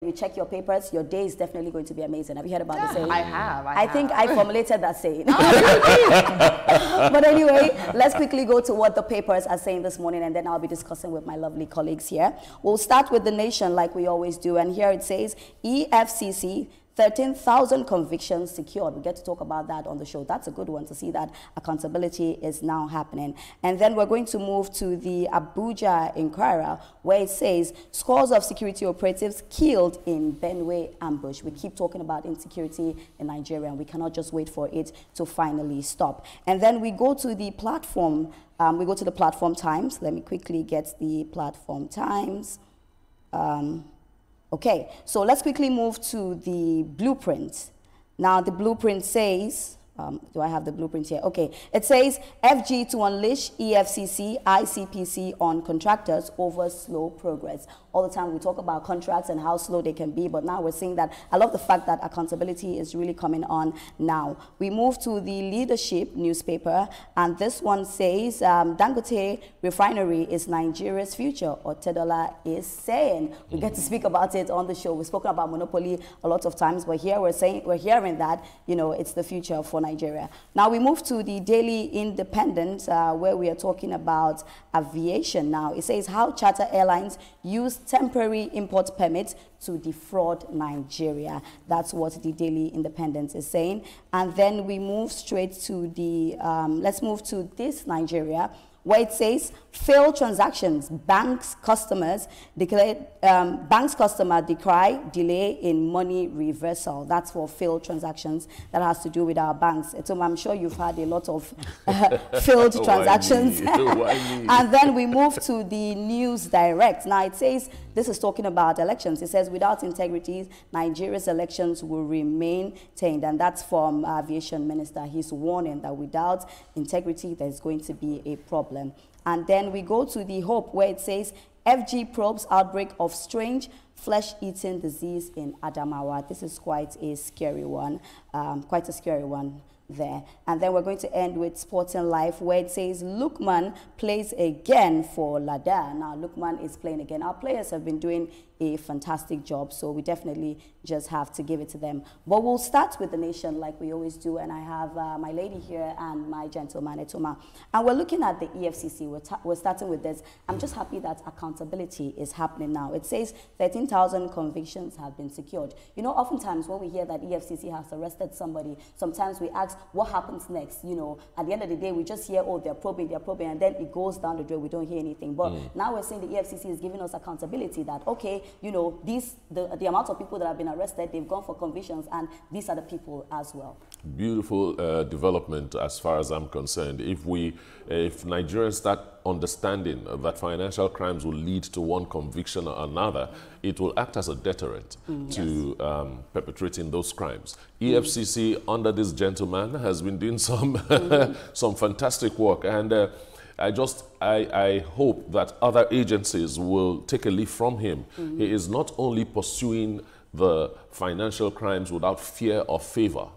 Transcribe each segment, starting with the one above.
you check your papers, your day is definitely going to be amazing. Have you heard about the saying? I have. I think I formulated that saying. But anyway, let's quickly go to what the papers are saying this morning, and then I'll be discussing with my lovely colleagues here. We'll start with The Nation like we always do, and here it says, EFCC, 13,000 convictions secured. We get to talk about that on the show. That's a good one to see that accountability is now happening. And then we're going to move to the Abuja Inquirer, where it says scores of security operatives killed in Benue ambush. We keep talking about insecurity in Nigeria, and we cannot just wait for it to finally stop. And then we go to the platform. We go to the Platform Times. Let me quickly get the Platform Times. Okay, so let's quickly move to the blueprint. Now, the blueprint says, do I have the blueprint here? Okay, it says FG to unleash EFCC, ICPC on contractors over slow progress. All the time we talk about contracts and how slow they can be, but now we're seeing that. I love the fact that accountability is really coming on now. We move to the Leadership newspaper, and this one says Dangote refinery is Nigeria's future, Otedola is saying. We get to speak about it on the show. We've spoken about monopoly a lot of times, but here we're hearing that, you know, it's the future for Nigeria. Now we move to the Daily Independent, where we are talking about aviation now. It says how charter airlines use temporary import permits to defraud Nigeria. That's what the Daily Independent is saying. And then we move straight to the, let's move to This Nigeria, where it says failed transactions, banks customers declare, banks customer decry delay in money reversal. That's for failed transactions. That has to do with our banks. So I'm sure you've had a lot of failed transactions. And then we move to the News Direct. Now it says, this is talking about elections. It says without integrity, Nigeria's elections will remain tainted. And that's from Aviation Minister. He's warning that without integrity, there's going to be a problem. And then we go to the Hope, where it says FG probes outbreak of strange flesh-eating disease in Adamawa. This is quite a scary one, there. And then we're going to end with Sporting Life, where it says Lookman plays again for Lada. Now Lookman is playing again. Our players have been doing a fantastic job, so we definitely just have to give it to them. But we'll start with The Nation like we always do, and I have my lady here and my gentleman, Etoma. And we're looking at the EFCC. We're starting with this. I'm just happy that accountability is happening now. It says 13,000 convictions have been secured. You know, oftentimes when we hear that EFCC has arrested somebody, sometimes we ask, what happens next? You know, at the end of the day, we just hear, oh, they're probing, and then it goes down the drain. We don't hear anything. But now we're saying the EFCC is giving us accountability that, okay, you know, the amount of people that have been arrested, they've gone for convictions, and these are the people as well. Beautiful development as far as I'm concerned. If Nigerians start understanding that financial crimes will lead to one conviction or another, it will act as a deterrent to perpetrating those crimes. EFCC, under this gentleman, has been doing some, some fantastic work, and I hope that other agencies will take a leaf from him. He is not only pursuing the financial crimes without fear or favor.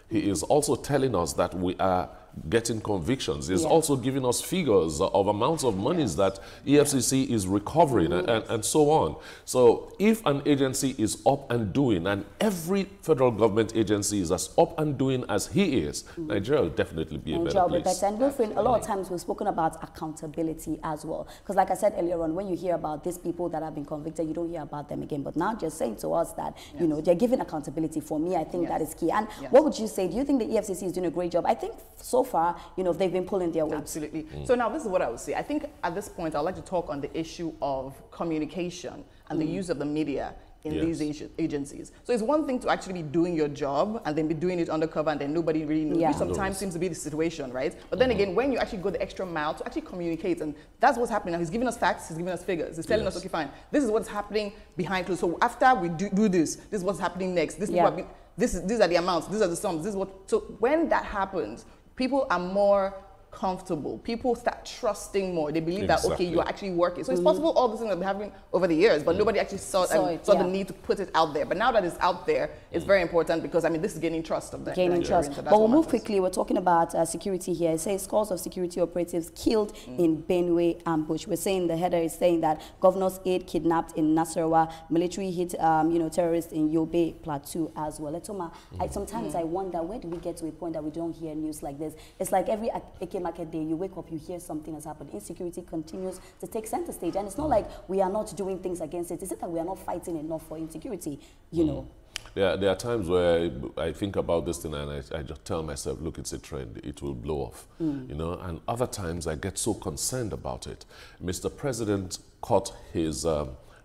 He is also telling us that we are getting convictions. He's also giving us figures of amounts of monies that EFCC is recovering and so on. So if an agency is up and doing, and every federal government agency is as up and doing as he is, Nigeria will definitely be a better place. And Wilfred, a lot of times we've spoken about accountability as well. Because like I said earlier on, when you hear about these people that have been convicted, you don't hear about them again. But now just saying to us that, you know, they're giving accountability. For me, I think that is key. And what would you say? Do you think the EFCC is doing a great job? I think so far, you know, they've been pulling their weight. Absolutely. So now this is what I would say. I think at this point, I'd like to talk on the issue of communication and the use of the media in these agencies. So it's one thing to actually be doing your job and then be doing it undercover and then nobody really knows. Which sometimes seems to be the situation, right? But then again, when you actually go the extra mile to actually communicate, and that's what's happening now. He's giving us facts, he's giving us figures. He's telling us, okay, fine, this is what's happening behind closed. So after we do this is what's happening next. These are the amounts, these are the sums, this is what. So when that happens, people are more comfortable. People start trusting more. They believe that, okay, you're actually working. So it's possible all these things that we have been over the years, but nobody actually saw the need to put it out there. But now that it's out there, it's very important because, I mean, this is gaining trust of the Gaining trust. But we'll move quickly. We're talking about security here. It says scores of security operatives killed in Benue ambush. We're saying the header is saying that governor's aide kidnapped in Nasarawa, military hit, terrorists in Yobe Plateau as well. Etoma, sometimes I wonder, where do we get to a point that we don't hear news like this? It's like every AK market day, you wake up, you hear something has happened. Insecurity continues to take center stage, and it's not like we are not doing things against it. Is it that we are not fighting enough for insecurity? You know. There are times where I think about this thing and I just tell myself, look, it's a trend, it will blow off, you know, and other times I get so concerned about it. Mr. President caught his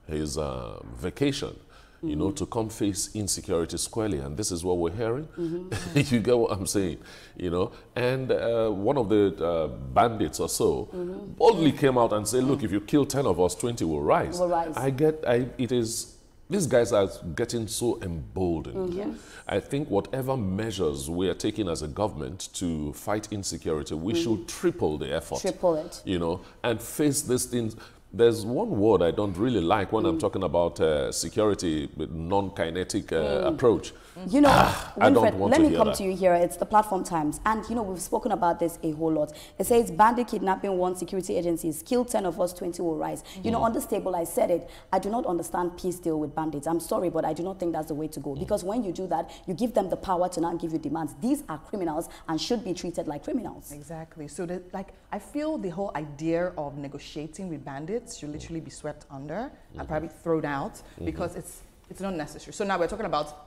vacation, you know, to come face insecurity squarely, and this is what we're hearing. You get what I'm saying, you know? And one of the bandits or so boldly came out and said, look, if you kill 10 of us, 20 will rise. These guys are getting so emboldened. I think whatever measures we are taking as a government to fight insecurity, we should triple the effort. Triple it. You know, and face these things. There's one word I don't really like when I'm talking about security with non-kinetic approach. You know, Winfred, let me come to you here. It's the Platform Times. And, you know, we've spoken about this a whole lot. It says, bandit kidnapping 1 security agencies, kill 10 of us, 20 will rise. You know, on this table, I said it, I do not understand peace deal with bandits. I'm sorry, but I do not think that's the way to go. Because when you do that, you give them the power to now give you demands. These are criminals and should be treated like criminals. Exactly. So, I feel the whole idea of negotiating with bandits should literally be swept under and probably thrown out because it's not necessary. So now we're talking about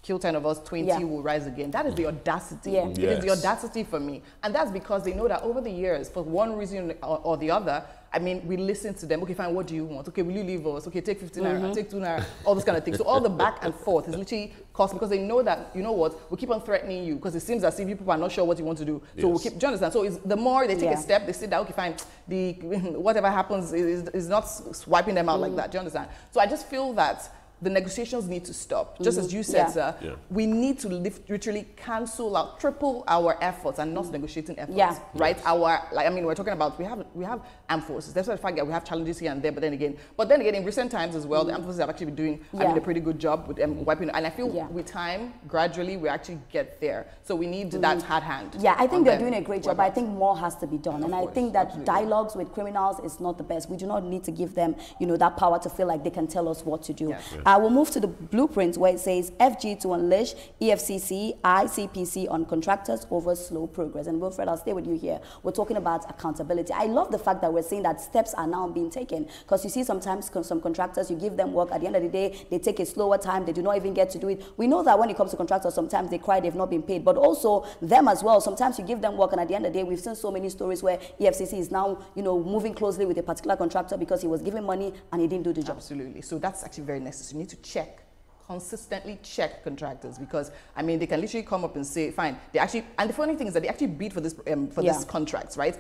kill 10 of us, 20 will rise again. That is the audacity. It is the audacity for me. And that's because they know that over the years, for one reason or the other, I mean, we listen to them. Okay, fine, what do you want? Okay, will you leave us? Okay, take 15 naira, take 2 naira, all this kind of thing. So all the back and forth is literally costly because they know that, you know what, we'll keep on threatening you because it seems as if people are not sure what you want to do. So we'll keep, do you understand? So the more they take a step, they say that, okay, fine, whatever happens is not swiping them out like that. Do you understand? So I just feel that the negotiations need to stop. Just as you said, sir, we need to literally cancel out, triple our efforts and not negotiating efforts, right? I mean, we're talking about, we have armed forces. That's the fact that we have challenges here and there, but then again, in recent times as well, the armed forces have actually been doing, I mean, a pretty good job with wiping, and I feel with time, gradually, we actually get there. So we need that hard hand. Yeah, I think they're doing a great job, but I think more has to be done. And I think that dialogues with criminals is not the best. We do not need to give them, you know, that power to feel like they can tell us what to do. We'll move to the blueprint where it says FG to unleash EFCC, ICPC on contractors over slow progress. And Wilfred, I'll stay with you here. We're talking about accountability. I love the fact that we're saying that steps are now being taken because you see sometimes some contractors, you give them work, at the end of the day, they take a slower time, they do not even get to do it. We know that when it comes to contractors, sometimes they cry they've not been paid, but also them as well. Sometimes you give them work and at the end of the day, we've seen so many stories where EFCC is now, you know, moving closely with a particular contractor because he was given money and he didn't do the job. Absolutely. So that's actually very necessary. You need to consistently check contractors because I mean they can literally come up and say fine, they actually, and the funny thing is that they actually bid for this this contracts, right?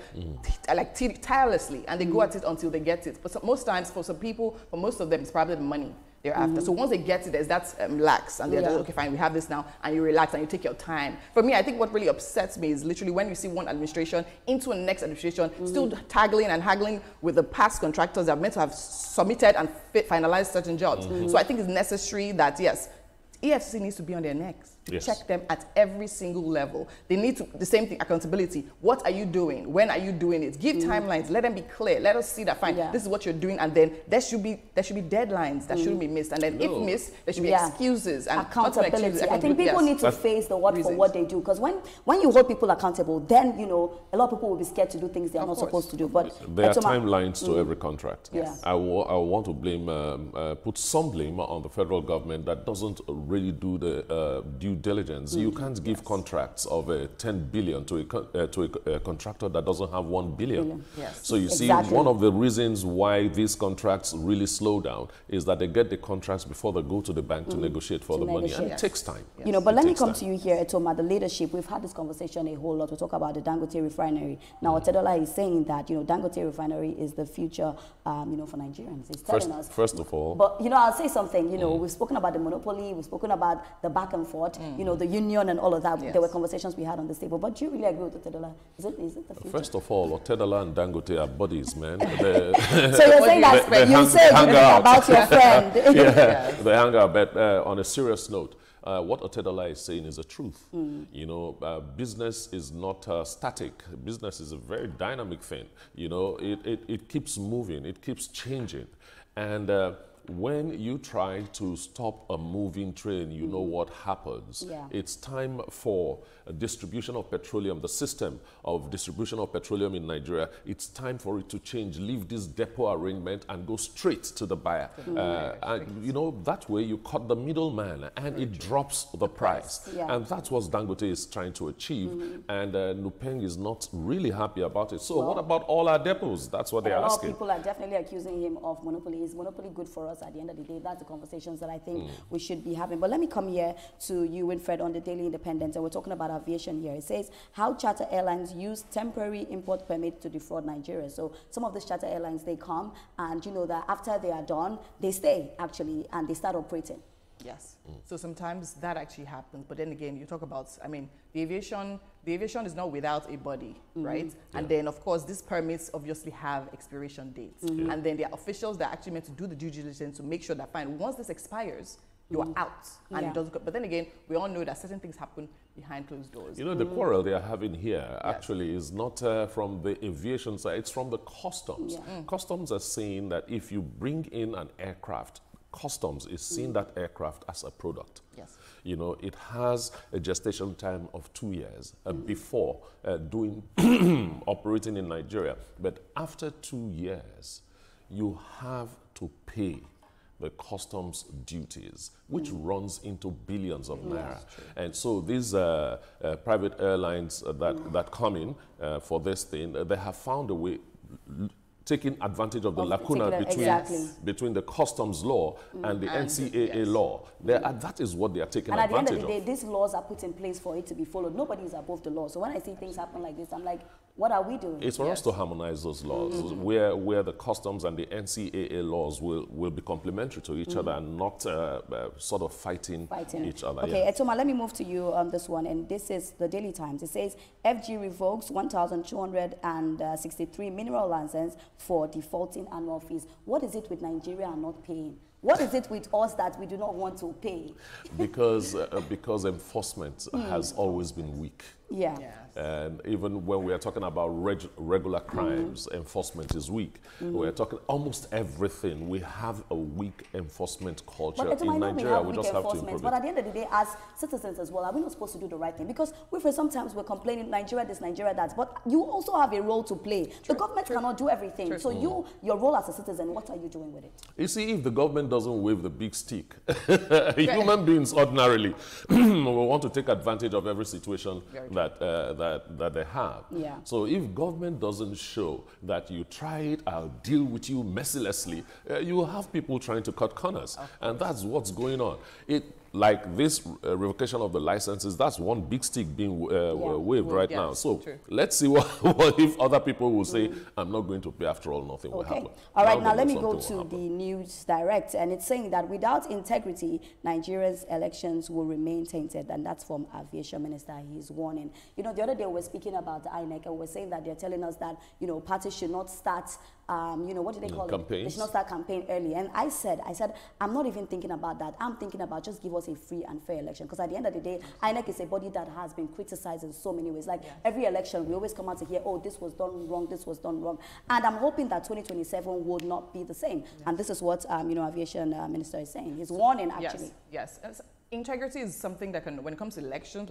Like tirelessly, and they go at it until they get it. But most times for some people, for most of them, it's probably the money they're after. So once they get it, there's that lax, and they're like, okay, fine, we have this now, and you relax and you take your time. For me, I think what really upsets me is literally when you see one administration into a next administration still taggling and haggling with the past contractors that are meant to have submitted and finalized certain jobs. So I think it's necessary that, yes, EFCC needs to be on their necks to check them at every single level. They need to, the same thing, accountability. What are you doing? When are you doing it? Give timelines. Let them be clear. Let us see that, fine, this is what you're doing, and then there should be deadlines that shouldn't be missed. And then if missed, there should be excuses and accountability. I think people need to face the what for what they do, because when you hold people accountable, then you know a lot of people will be scared to do things they are not supposed to do. But there are timelines to every contract. I want to blame, put some blame on the federal government that doesn't really do the due diligence. You can't give contracts of 10 billion to a contractor that doesn't have 1 billion. So you see, one of the reasons why these contracts really slow down is that they get the contracts before they go to the bank to negotiate for the money, and it takes time. You know, but let me come to you here, Etoma, the leadership. We've had this conversation a whole lot. We talk about the Dangote refinery. Now, Otedola is saying that, you know, Dangote refinery is the future, you know, for Nigerians. He's telling us. First of all. But, you know, I'll say something. You know, we've spoken about the monopoly. We've spoken about the back and forth. you know, the union and all of that. There were conversations we had on this table. But do you really agree with Otedola? Is it the future? First of all, Otedola and Dangote are buddies, man. So you're saying that you said about your friend. They hang out. But on a serious note, what Otedola is saying is the truth. You know, business is not static. Business is a very dynamic thing. You know, it keeps moving, it keeps changing. And when you try to stop a moving train, you know what happens. It's time for a distribution of petroleum, the system of distribution of petroleum in Nigeria. It's time for it to change, leave this depot arrangement and go straight to the buyer. And, you know, that way you cut the middleman and it drops the price. And that's what Dangote is trying to achieve. And Nupeng is not really happy about it. So what about all our depots? That's what they're asking. A lot of people are definitely accusing him of monopoly. Is monopoly good for us? At the end of the day, that's the conversations that I think we should be having. But let me come here to you, Winfred, on the Daily Independent, and we're talking about aviation here. It says how charter airlines use temporary import permits to defraud Nigeria. So some of these charter airlines, they come and you know that after they are done, they stay actually and they start operating. Yes. So sometimes that actually happens. But then again, you talk about, I mean, the aviation is not without a body, right? And then, of course, these permits obviously have expiration dates. And then there are officials that are actually meant to do the due diligence to make sure that, fine, once this expires, you are out. And it doesn't go. But then again, we all know that certain things happen behind closed doors. You know, the quarrel they are having here actually is not from the aviation side, it's from the customs. Customs are saying that if you bring in an aircraft, Customs is seeing that aircraft as a product. You know, it has a gestation time of 2 years before operating in Nigeria. But after 2 years, you have to pay the customs duties, which runs into billions of naira. And so these private airlines that come in for this thing, they have found a way taking advantage of the lacuna between the customs law and the NCAA law. That is what they are taking advantage of. And at the end of the day, these laws are put in place for it to be followed. Nobody is above the law. So when I see things happen like this, I'm like, what are we doing? It's for us to harmonize those laws, where the customs and the NCAA laws will be complementary to each other and not sort of fighting each other. Okay, Etoma, let me move to you on this one. And this is the Daily Times. It says, FG revokes 1,263 mineral license for defaulting annual fees. What is it with Nigeria and not paying? What is it with us that we do not want to pay? Because enforcement has always been weak. And even when we are talking about regular crimes, enforcement is weak. We are talking almost everything. We have a weak enforcement culture in Nigeria. We just have to improve it. But at the end of the day, as citizens as well, are we not supposed to do the right thing? Because sometimes we're complaining, Nigeria this, Nigeria that. But you also have a role to play. The government cannot do everything. So your role as a citizen, what are you doing with it? You see, if the government doesn't wave the big stick, human beings ordinarily will want to take advantage of every situation that they have. So if government doesn't show that you try it, I'll deal with you mercilessly, you will have people trying to cut corners. And that's what's going on. Like this revocation of the licenses, that's one big stick being waved right now. So let's see what if other people will say, I'm not going to pay after all, nothing will happen. All right, now let me go to the News Direct. And it's saying that without integrity, Nigeria's elections will remain tainted. And that's from Aviation Minister. He's warning. You know, the other day we were speaking about the INEC and we were saying that they're telling us that, you know, parties should not start, you know, what do they call it? They should not start campaign early. And I said, I'm not even thinking about that. I'm thinking about just give us a free and fair election. Because at the end of the day, INEC is a body that has been criticized in so many ways. Like every election, we always come out to hear, oh, this was done wrong, this was done wrong. And I'm hoping that 2027 would not be the same. And this is what, you know, Aviation Minister is saying. He's warning, actually. Yes. Integrity is something that when it comes to elections,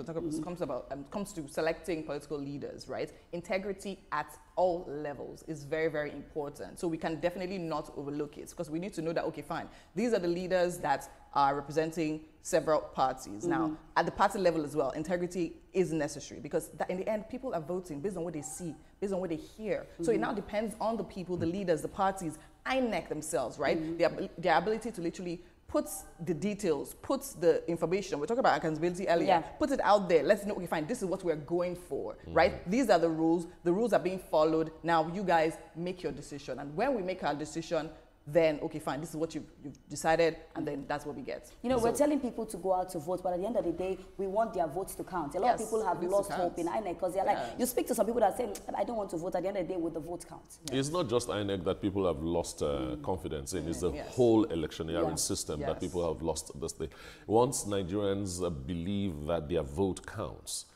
comes to selecting political leaders, right? Integrity at all levels is very, very important. So we can definitely not overlook it because we need to know that, okay, fine, these are the leaders that are representing several parties. Now, at the party level as well, integrity is necessary because in the end, people are voting based on what they see, based on what they hear. So it now depends on the people, the leaders, the parties, INEC themselves, right? Their ability to literally puts the details, puts the information. We're talking about accountability earlier. Put it out there. Let's know, okay, fine, this is what we're going for, right? These are the rules. The rules are being followed. Now, you guys make your decision. And when we make our decision, then okay, fine, this is what you've decided, and then that's what we get. You know, we're telling people to go out to vote, but at the end of the day, we want their votes to count. A lot of people have lost hope in INEC because they're like, you speak to some people that say, I don't want to vote. At the end of the day, will the vote count? It's not just INEC that people have lost confidence in. It's the whole electioneering system that people have lost this day. Once Nigerians believe that their vote counts,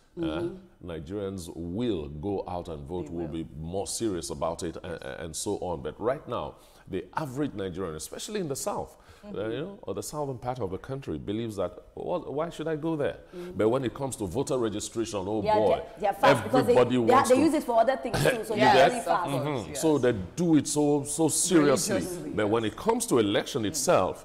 Nigerians will go out and vote, will be more serious about it, and so on. But right now, the average Nigerian, especially in the South, you know, or the southern part of the country, believes that, well, why should I go there? But when it comes to voter registration, oh boy, they're fast everybody wants they use it for other things too, so they're very fast. So they do it so seriously. But when it comes to election itself,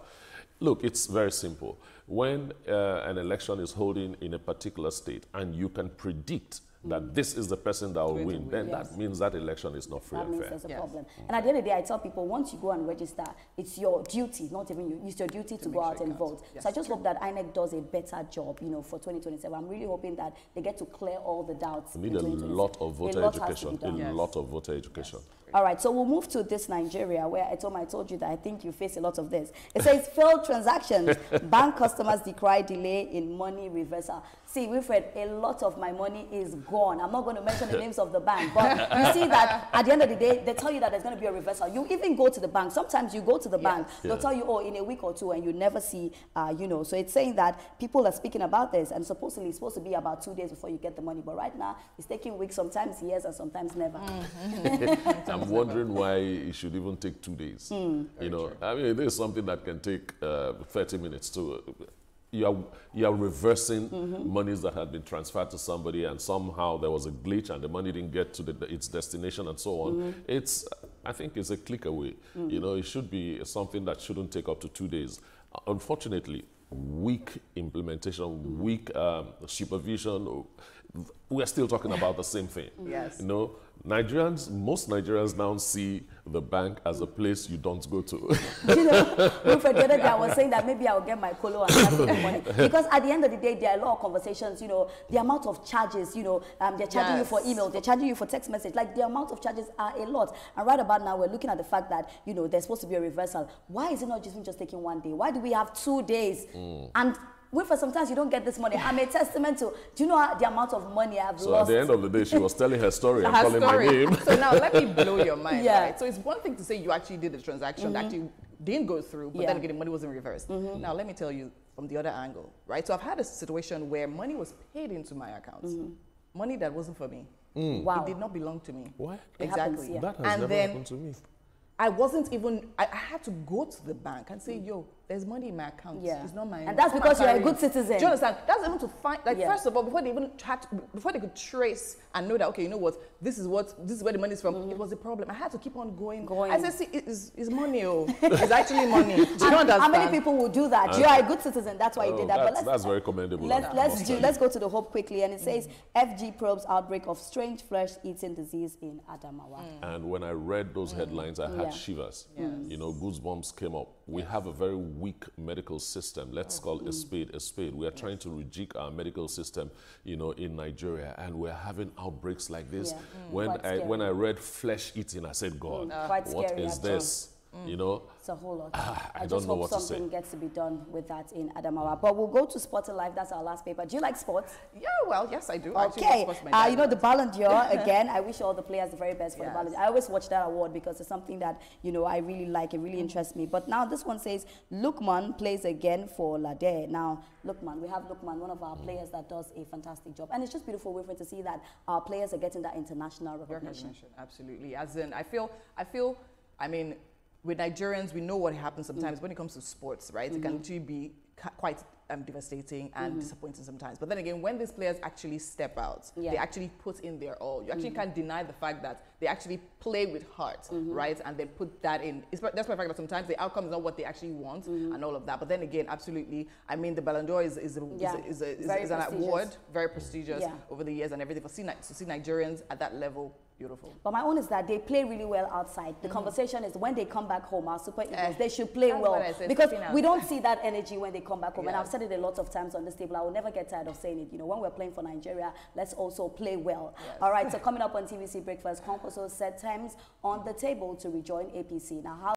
look, it's very simple. When an election is holding in a particular state and you can predict that this is the person that will win, then that means that election is not free and fair. That means there's a problem. And at the end of the day, I tell people, once you go and register, it's your duty, not even you, it's your duty to go out and vote. So I just hope that INEC does a better job, you know, for 2027. I'm really hoping that they get to clear all the doubts. We need a lot of voter education, a lot of voter education. All right, so we'll move to this Nigeria where I told you that I think you face a lot of this. It says failed transactions, bank customers decry delay in money reversal. See, Wilfred, a lot of my money is gone. I'm not going to mention the names of the bank, but you see that at the end of the day, they tell you that there's going to be a reversal. You even go to the bank. Sometimes you go to the bank, they'll tell you, oh, in a week or two, and you never see, you know. So it's saying that people are speaking about this, and supposedly it's supposed to be about 2 days before you get the money. But right now, it's taking weeks, sometimes years, and sometimes never. I'm wondering why it should even take 2 days. You know, I mean, there's something that can take 30 minutes to. You are reversing monies that had been transferred to somebody, and somehow there was a glitch and the money didn't get to its destination and so on. I think it's a click away. You know, it should be something that shouldn't take up to 2 days. Unfortunately, weak implementation, weak supervision. We are still talking about the same thing. You know, most Nigerians now see the bank as a place you don't go to. You know, Wilfred, the other day I was saying that maybe I'll get my colo and start taking money. Because at the end of the day, there are a lot of conversations, you know, the amount of charges, you know, they're charging you for email, they're charging you for text message. Like, the amount of charges are a lot. And right about now, we're looking at the fact that, you know, there's supposed to be a reversal. Why is it not just taking 1 day? Why do we have 2 days? And Wilfred, sometimes you don't get this money. I'm a testament to, do you know the amount of money I've lost? So at the end of the day, she was telling her story and calling my name. So now let me blow your mind, right? So it's one thing to say you actually did the transaction that you didn't go through, but then again, the money wasn't reversed. Now let me tell you from the other angle, right? So I've had a situation where money was paid into my account. Money that wasn't for me. Wow. It did not belong to me. What? Exactly. Happens, That has never happened to me. I wasn't even, I had to go to the bank and say, yo, there's money in my account. It's not my own. And that's because you're a good citizen. Do you understand? That's even to find, like, first of all, before they even before they could trace and know that, okay, you know what, this is where the money is from, it was a problem. I had to keep on going. I said, see, it's money, oh. It's actually money. Do you understand? How many people will do that? You are a good citizen, that's why you did that. But that's very commendable. Let's go to the hope quickly. And it says, FG probes outbreak of strange flesh-eating disease in Adamawa. And when I read those headlines, I had shivers. You know, goosebumps came up. We have a very weak medical system. Let's call a spade a spade. We are trying to rejig our medical system, you know, in Nigeria, and we're having outbreaks like this. When I read flesh eating, I said, God, what is this? You know, it's a whole lot. I don't know what to say. Something gets to be done with that in Adamawa. But we'll go to Sporting Life. That's our last paper. Do you like sports? Yeah, well, yes, I do. Okay. You know, the Ballon d'Or, again, I wish all the players the very best for the Ballon d'Or. I always watch that award because it's something that, you know, I really like. It really interests me. But now this one says, Lukman plays again for Lade. Now, Lukman, we have Lukman, one of our players that does a fantastic job. And it's just beautiful, Wilfred, to see that our players are getting that international recognition. Absolutely. As in, I mean, with Nigerians, we know what happens sometimes when it comes to sports, right? It can literally be quite devastating and disappointing sometimes. But then again, when these players actually step out, they actually put in their all. You actually can't deny the fact that they actually play with heart, right? And they put that in. That's why the fact that sometimes the outcome is not what they actually want and all of that. But then again, absolutely, I mean, the Ballon d'Or is an award, very prestigious over the years and everything. To see Nigerians at that level, beautiful. But my own is that they play really well outside. The conversation is when they come back home, our Super Eagles, they should play well. Because we don't see that energy when they come back home. And I've said it a lot of times on this table. I will never get tired of saying it. You know, when we're playing for Nigeria, let's also play well. All right, so coming up on TVC Breakfast, Concourse set times on the table to rejoin APC. Now, how